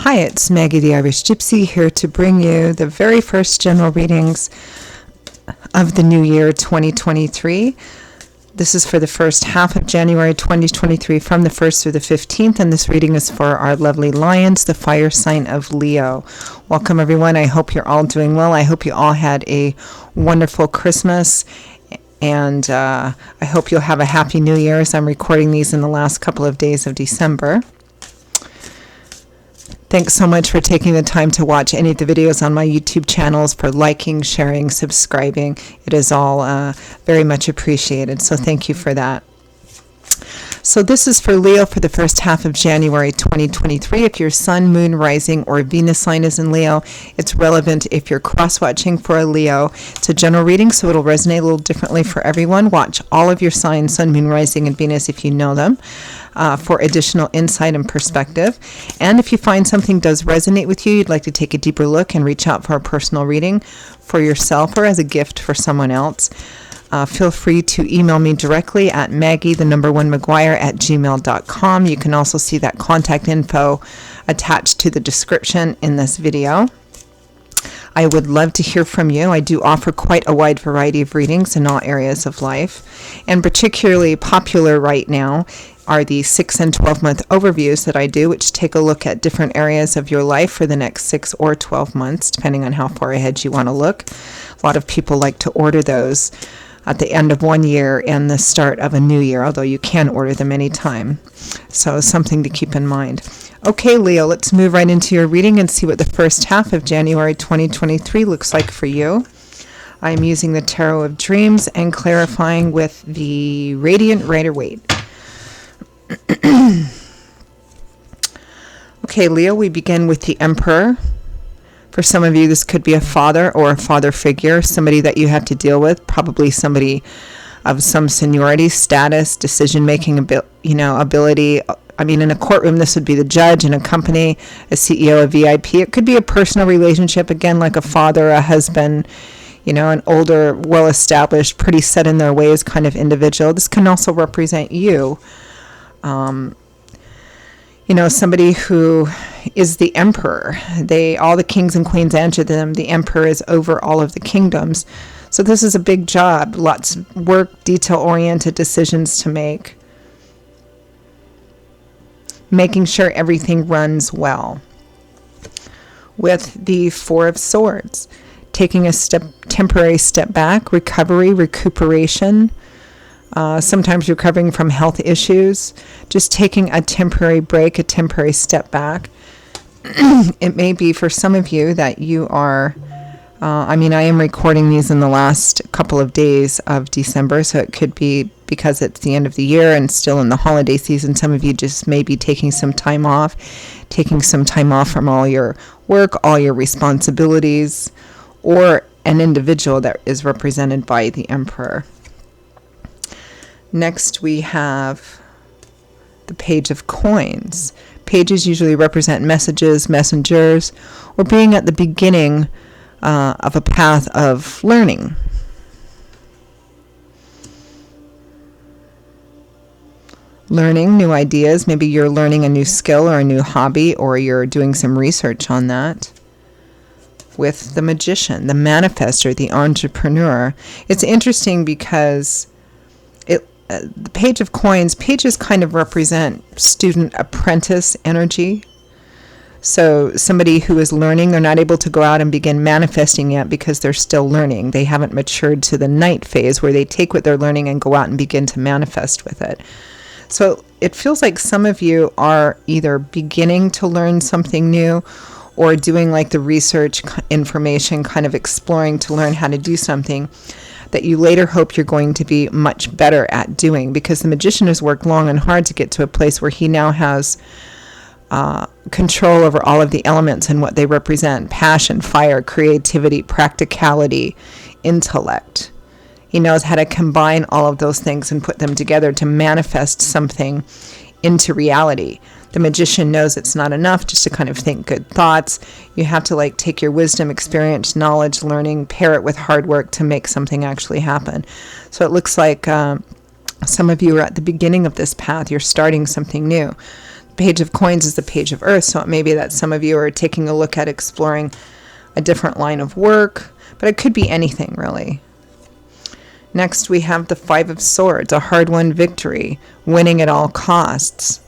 Hi, it's Maggie the Irish Gypsy here to bring you the very first general readings of the new year 2023. This is for the first half of January 2023 from the 1st through the 15th, and this reading is for our lovely lions, the fire sign of Leo. Welcome everyone. I hope you're all doing well. I hope you all had a wonderful Christmas, and I hope you'll have a happy new year as I'm recording these in the last couple of days of December. Thanks so much for taking the time to watch any of the videos on my YouTube channels, for liking, sharing, subscribing. It is all very much appreciated, so thank you for that. So this is for Leo for the first half of January 2023. If your sun, moon, rising, or Venus sign is in Leo, it's relevant if you're cross-watching for a Leo. It's a general reading, so it'll resonate a little differently for everyone. Watch all of your signs, sun, moon, rising, and Venus if you know them, for additional insight and perspective. And if you find something does resonate with you, you'd like to take a deeper look and reach out for a personal reading for yourself or as a gift for someone else, feel free to email me directly at maggie1maguire@gmail.com. You can also see that contact info attached to the description in this video. I would love to hear from you. I do offer quite a wide variety of readings in all areas of life, and particularly popular right now are the 6 and 12-month overviews that I do, which take a look at different areas of your life for the next 6 or 12 months, depending on how far ahead you want to look. A lot of people like to order those at the end of one year and the start of a new year, although you can order them anytime. So something to keep in mind. Okay, Leo, let's move right into your reading and see what the first half of January 2023 looks like for you. I'm using the Tarot of Dreams and clarifying with the Radiant Rider-Waite. Okay, Leo, we begin with the Emperor. For some of you, this could be a father or a father figure, somebody that you have to deal with, probably somebody of some seniority, status, decision-making ability. I mean, in a courtroom, this would be the judge. In a company, a CEO, a VIP. It could be a personal relationship, again, like a father, a husband, an older, well-established, pretty set in their ways kind of individual. This can also represent you. Somebody who is the emperor. All the kings and queens answer them. The emperor is over all of the kingdoms. So this is a big job. Lots of work, detail-oriented decisions to make. Making sure everything runs well. With the Four of Swords. Taking a temporary step back. Recovery, recuperation. Sometimes recovering from health issues, just taking a temporary break, a temporary step back. It may be for some of you that you are, I am recording these in the last couple of days of December, so it could be because it's the end of the year and still in the holiday season. Some of you just may be taking some time off from all your work, all your responsibilities, or an individual that is represented by the Emperor. Next, we have the Page of Coins. Pages usually represent messages, messengers, or being at the beginning of a path of learning. Learning new ideas. Maybe you're learning a new skill or a new hobby, or you're doing some research on that. With the Magician, the manifestor, the entrepreneur. It's interesting because the Page of Coins, pages kind of represent student-apprentice energy. So somebody who is learning, they're not able to go out and begin manifesting yet because they're still learning. They haven't matured to the Knight phase where they take what they're learning and go out and begin to manifest with it. So it feels like some of you are either beginning to learn something new or doing like the research information, kind of exploring to learn how to do something that you later hope you're going to be much better at doing, because the Magician has worked long and hard to get to a place where he now has control over all of the elements and what they represent: passion, fire, creativity, practicality, intellect. He knows how to combine all of those things and put them together to manifest something into reality. The Magician knows it's not enough just to kind of think good thoughts. You have to take your wisdom, experience, knowledge, learning, pair it with hard work to make something actually happen. So it looks like some of you are at the beginning of this path. You're starting something new. Page of Coins is the Page of Earth, so it may be that some of you are taking a look at exploring a different line of work, but it could be anything really. Next, we have the Five of Swords, a hard-won victory, winning at all costs.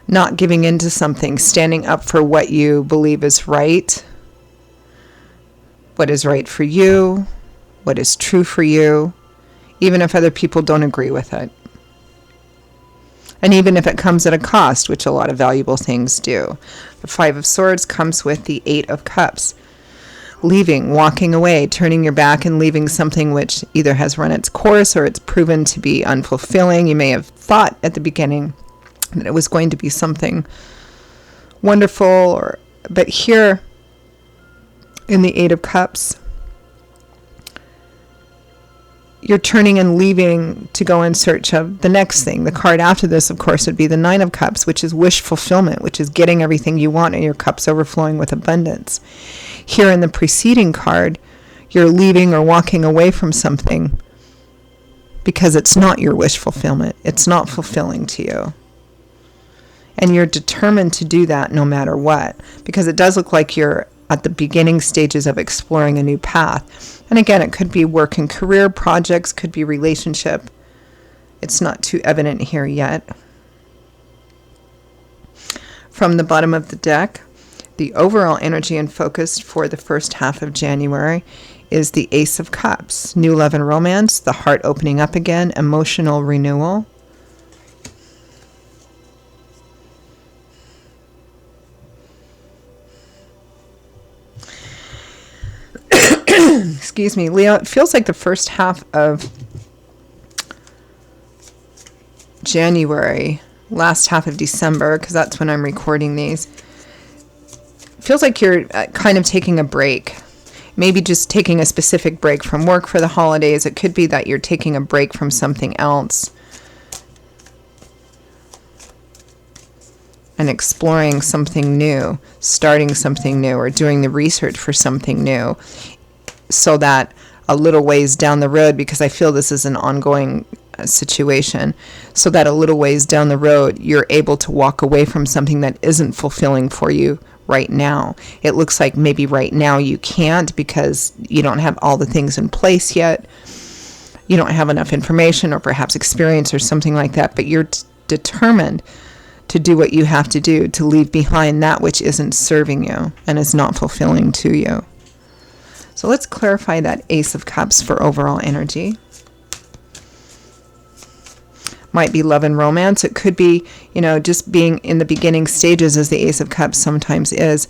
Not giving in to something, standing up for what you believe is right, what is right for you, what is true for you, even if other people don't agree with it. And even if it comes at a cost, which a lot of valuable things do. The Five of Swords comes with the Eight of Cups. Leaving, walking away, turning your back and leaving something which either has run its course or it's proven to be unfulfilling. You may have thought at the beginning that it was going to be something wonderful, but here in the Eight of Cups, you're turning and leaving to go in search of the next thing. The card after this, of course, would be the Nine of Cups, which is wish fulfillment, which is getting everything you want and your cups overflowing with abundance. Here in the preceding card, you're leaving or walking away from something because it's not your wish fulfillment. It's not fulfilling to you. And you're determined to do that no matter what, because it does look like you're at the beginning stages of exploring a new path. And again, it could be work and career projects, could be relationship. It's not too evident here yet. From the bottom of the deck, the overall energy and focus for the first half of January is the Ace of Cups, new love and romance, the heart opening up again, emotional renewal. Excuse me, Leo, it feels like the first half of January, last half of December, because that's when I'm recording these, feels like you're kind of taking a break. Maybe just taking a specific break from work for the holidays. It could be that you're taking a break from something else and exploring something new, starting something new, or doing the research for something new, so that a little ways down the road, because I feel this is an ongoing situation, so that a little ways down the road, you're able to walk away from something that isn't fulfilling for you right now. It looks like maybe right now you can't because you don't have all the things in place yet. You don't have enough information or perhaps experience or something like that, but you're determined to do what you have to do to leave behind that which isn't serving you and is not fulfilling to you. So let's clarify that Ace of Cups for overall energy. Might be love and romance. It could be, just being in the beginning stages, as the Ace of Cups sometimes is,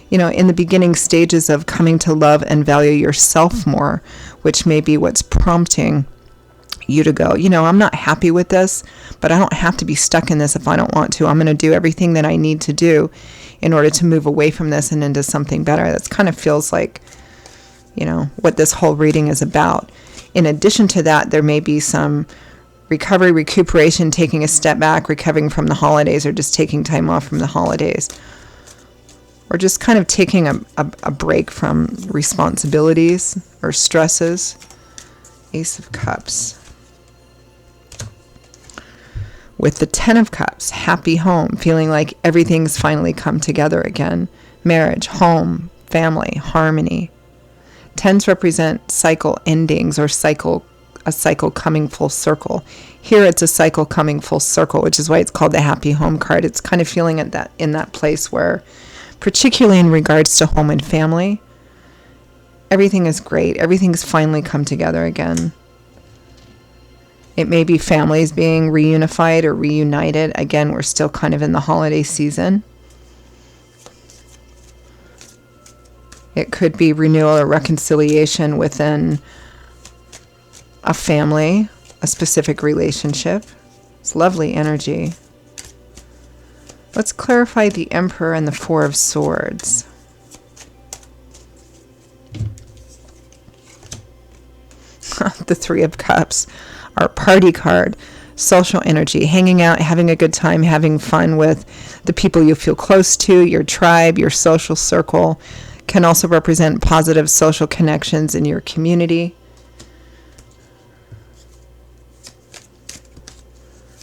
in the beginning stages of coming to love and value yourself more, which may be what's prompting you to go, I'm not happy with this, but I don't have to be stuck in this if I don't want to. I'm going to do everything that I need to do in order to move away from this and into something better. That kind of feels like what this whole reading is about. In addition to that, there may be some recovery, recuperation, taking a step back, recovering from the holidays, or just taking time off from the holidays, or just kind of taking a break from responsibilities or stresses. Ace of Cups. With the Ten of Cups, happy home, feeling like everything's finally come together again. Marriage, home, family, harmony. Tens represent cycle endings or a cycle coming full circle. Here it's a cycle coming full circle, which is why it's called the Happy Home card. It's kind of feeling in that place where, particularly in regards to home and family, everything is great. Everything's finally come together again. It may be families being reunified or reunited. Again, we're still kind of in the holiday season. It could be renewal or reconciliation within a family, a specific relationship. It's lovely energy. Let's clarify the Emperor and the Four of Swords. The Three of Cups, our party card. Social energy, hanging out, having a good time, having fun with the people you feel close to, your tribe, your social circle. Can also represent positive social connections in your community.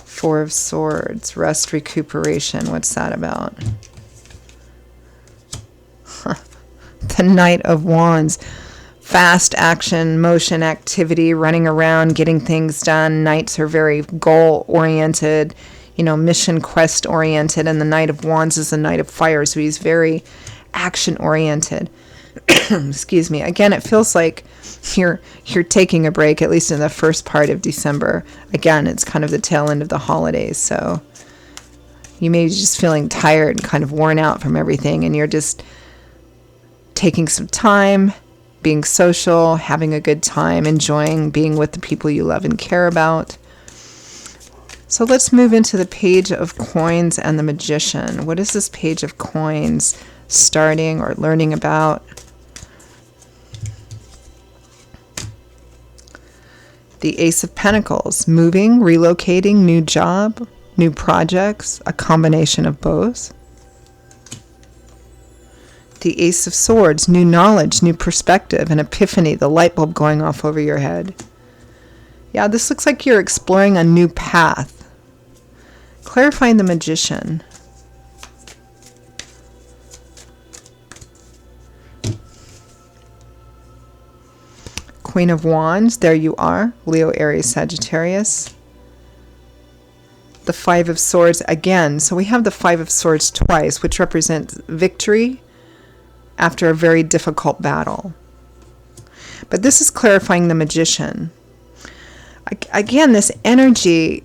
Four of Swords, rest, recuperation. What's that about? The Knight of Wands. Fast action, motion, activity, running around, getting things done. Knights are very goal-oriented, mission quest-oriented, and the Knight of Wands is the Knight of Fire, so he's very action-oriented. Excuse me. Again, it feels like you're taking a break, at least in the first part of December. Again, it's kind of the tail end of the holidays, so you may be just feeling tired and kind of worn out from everything, and you're just taking some time, being social, having a good time, enjoying being with the people you love and care about. So let's move into the Page of Coins and the Magician. What is this Page of Coins starting or learning about? The Ace of Pentacles, moving, relocating, new job, new projects, a combination of both. The Ace of Swords, new knowledge, new perspective, an epiphany, the light bulb going off over your head. Yeah, this looks like you're exploring a new path. Clarifying the Magician. Queen of Wands, there you are, Leo, Aries, Sagittarius. The Five of Swords again. So we have the Five of Swords twice, which represents victory after a very difficult battle. But this is clarifying the Magician. Again, this energy,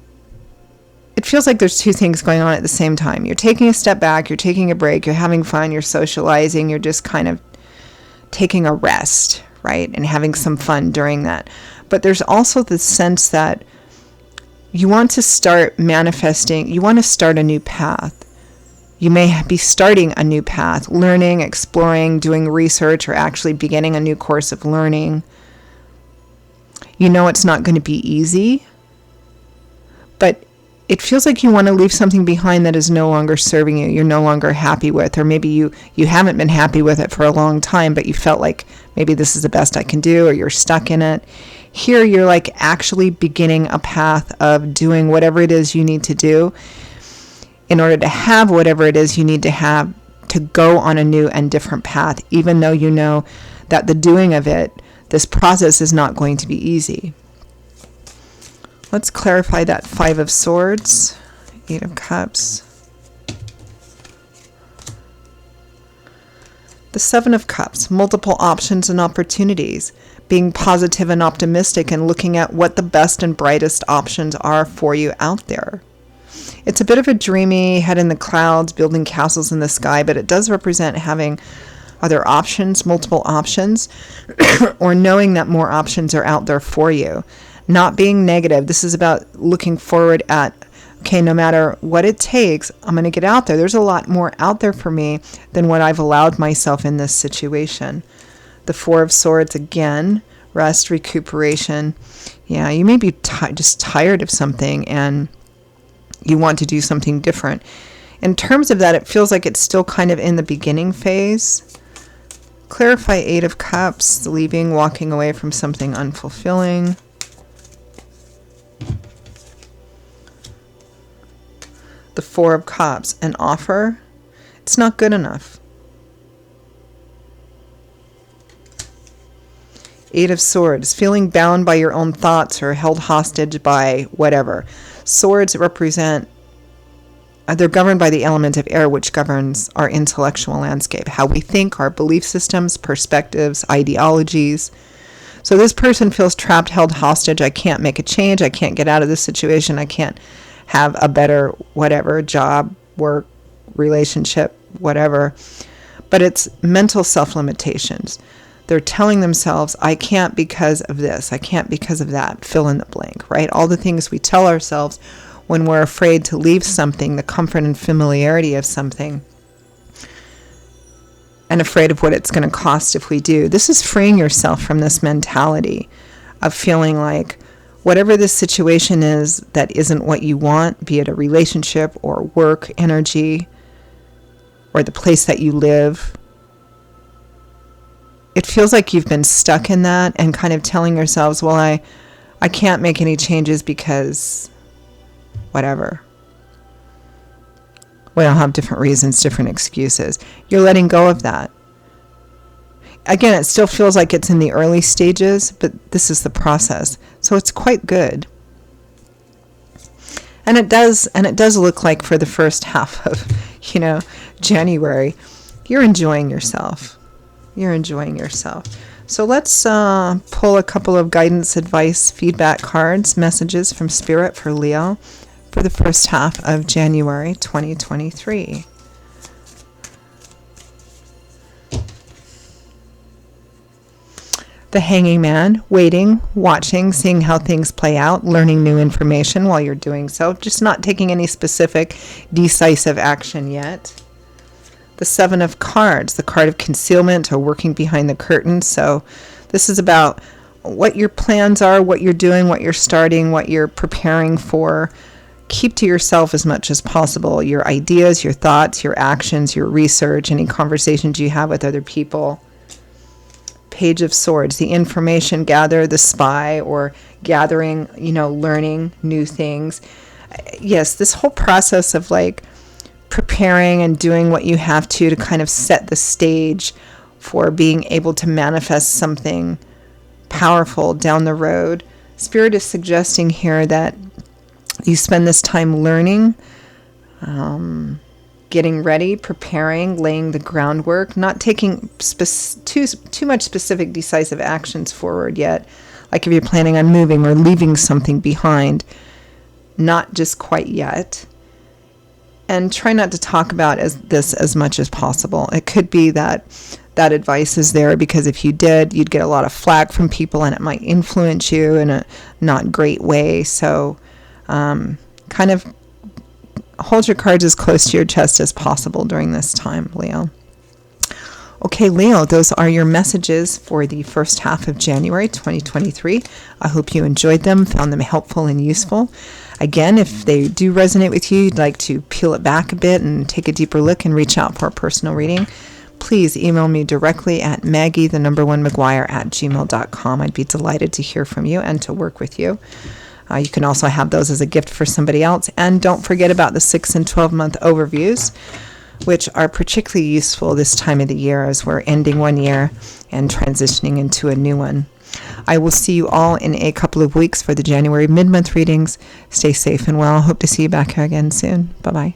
it feels like there's two things going on at the same time. You're taking a step back, you're taking a break, you're having fun, you're socializing, you're just kind of taking a rest, right? And having some fun during that. But there's also the sense that you want to start manifesting, you want to start a new path. You may be starting a new path, learning, exploring, doing research, or actually beginning a new course of learning. You know it's not going to be easy, but it feels like you want to leave something behind that is no longer serving you, you're no longer happy with, or maybe you haven't been happy with it for a long time, but you felt like maybe this is the best I can do, or you're stuck in it. Here you're like actually beginning a path of doing whatever it is you need to do in order to have whatever it is you need to have to go on a new and different path, even though you know that the doing of it, this process is not going to be easy. Let's clarify that Five of Swords, Eight of Cups. The Seven of Cups, multiple options and opportunities, being positive and optimistic and looking at what the best and brightest options are for you out there. It's a bit of a dreamy, head in the clouds, building castles in the sky, but it does represent having other options, multiple options, or knowing that more options are out there for you. Not being negative. This is about looking forward at, okay, no matter what it takes, I'm going to get out there. There's a lot more out there for me than what I've allowed myself in this situation. The Four of Swords again, rest, recuperation. Yeah, you may be just tired of something and you want to do something different. In terms of that, it feels like it's still kind of in the beginning phase. Clarify Eight of Cups, leaving, walking away from something unfulfilling. The Four of Cups, an offer. It's not good enough. Eight of Swords, feeling bound by your own thoughts or held hostage by whatever. Swords represent, they're governed by the element of air, which governs our intellectual landscape, how we think, our belief systems, perspectives, ideologies. So this person feels trapped, held hostage. I can't make a change. I can't get out of this situation. I can't have a better whatever, job, work, relationship, whatever. But it's mental self-limitations. They're telling themselves, I can't because of this. I can't because of that. Fill in the blank, right? All the things we tell ourselves when we're afraid to leave something, the comfort and familiarity of something, and afraid of what it's going to cost if we do. This is freeing yourself from this mentality of feeling like whatever this situation is that isn't what you want, be it a relationship or work energy or the place that you live, it feels like you've been stuck in that and kind of telling yourselves, well, I can't make any changes because whatever. We all have different reasons, different excuses. You're letting go of that. Again, it still feels like it's in the early stages, but this is the process. So it's quite good. And it does look like for the first half of, January, you're enjoying yourself. You're enjoying yourself. So let's pull a couple of guidance, advice, feedback cards, messages from Spirit for Leo for the first half of January 2023. The Hanging Man, waiting, watching, seeing how things play out, learning new information while you're doing so, just not taking any specific decisive action yet. The Seven of Cards, the card of concealment or working behind the curtain. So this is about what your plans are, what you're doing, what you're starting, what you're preparing for. Keep to yourself as much as possible. Your ideas, your thoughts, your actions, your research, any conversations you have with other people. Page of Swords, the information gather, the spy, or gathering, learning new things. Yes, this whole process of preparing and doing what you have to kind of set the stage for being able to manifest something powerful down the road. Spirit is suggesting here that you spend this time learning, getting ready, preparing, laying the groundwork, not taking too much specific decisive actions forward yet. Like if you're planning on moving or leaving something behind, not just quite yet. And try not to talk about this as much as possible. It could be that advice is there because if you did, you'd get a lot of flack from people and it might influence you in a not great way. So kind of hold your cards as close to your chest as possible during this time, Leo. Okay, Leo, those are your messages for the first half of January 2023. I hope you enjoyed them, found them helpful and useful. Again, if they do resonate with you, you'd like to peel it back a bit and take a deeper look and reach out for a personal reading, please email me directly at maggie1mcguire@gmail.com. I'd be delighted to hear from you and to work with you. You can also have those as a gift for somebody else. And don't forget about the 6 and 12-month overviews, which are particularly useful this time of the year as we're ending one year and transitioning into a new one. I will see you all in a couple of weeks for the January mid-month readings. Stay safe and well. Hope to see you back here again soon. Bye-bye.